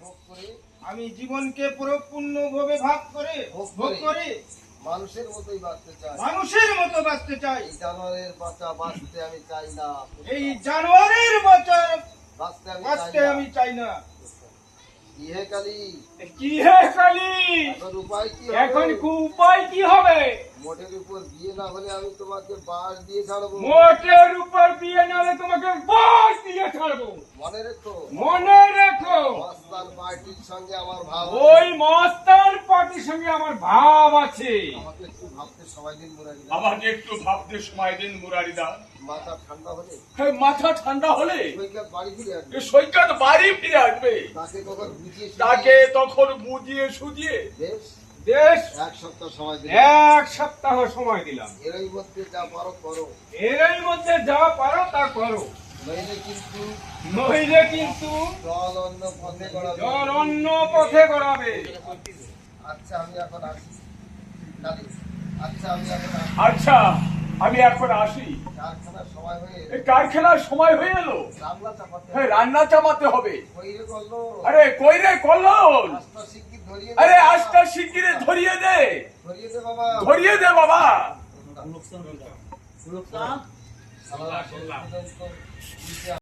ভোগ করে আমি জীবনকে পরিপূর্ণভাবে ভাগ করে ভোগ করে মানুষের মতোই বাঁচতে চাই। মানুষের মতো বাঁচতে চাই। এই জানোয়ারের বাচ্চা বাঁচতে আমি চাই না। এই জানোয়ারের বছর বাঁচতে বাঁচতে আমি চাই না। ইহে কালী, কি হে কালী, এখন উপায় কি এখন হবে? উপায় কি হবে? মোটের উপর বিয়ে না হলে আমি তোমাকে বাঁশ দিয়ে ছাড়বো। মোটের উপর বিয়ে না হলে তোমাকে বাস দিয়ে ছাড়বো। মনে রেখো, মনে রেখো, মস্তান পার্টির সঙ্গে আমার ভাব ওই মস্তান পার্টির সঙ্গে আমার ভাব আছে। আমাকে একটু ভাবতে সময় দিন মুরারি। আমাকে একটু ভাবতে সময় দিন মুরারিদা। মাথা ঠান্ডা হলে মাথা ঠান্ডা হলে সৈকত বাড়ি ফিরে আসবে। সৈকত বাড়ি ফিরে আসবে। তাকে তখন বুঝিয়ে তাকে তখন বুঝিয়ে সুঝিয়ে বেশ বেশ 1 সপ্তাহ সময় দিন। 1 সপ্তাহ সময় দিলাম। এরই মধ্যে যা পারো করো, এরই মধ্যে যা পারো তা করো, নইলে কিন্তু জল অন্য পথে গড়াবে। জল অন্য পথে গড়াবে। আচ্ছা আমি এখন আসি কালী। আচ্ছা আমি এখন আসি। আচ্ছা আমি এখন আসি। কারখানার সময় হয়ে এই কারখানার সময় হয়ে এলো। রান্না চাপাতে হ্যাঁ, রান্না চাপাতে হবে। কইরে করলো। আরে কই রে কল্লোল, আস্তা শিগগির ধরিয়ে দে। আরে আজটা শিগগিরে ধরিয়ে দে, ধরিয়ে দে বাবা। ধরিয়ে দে বাবা। আল্লাহ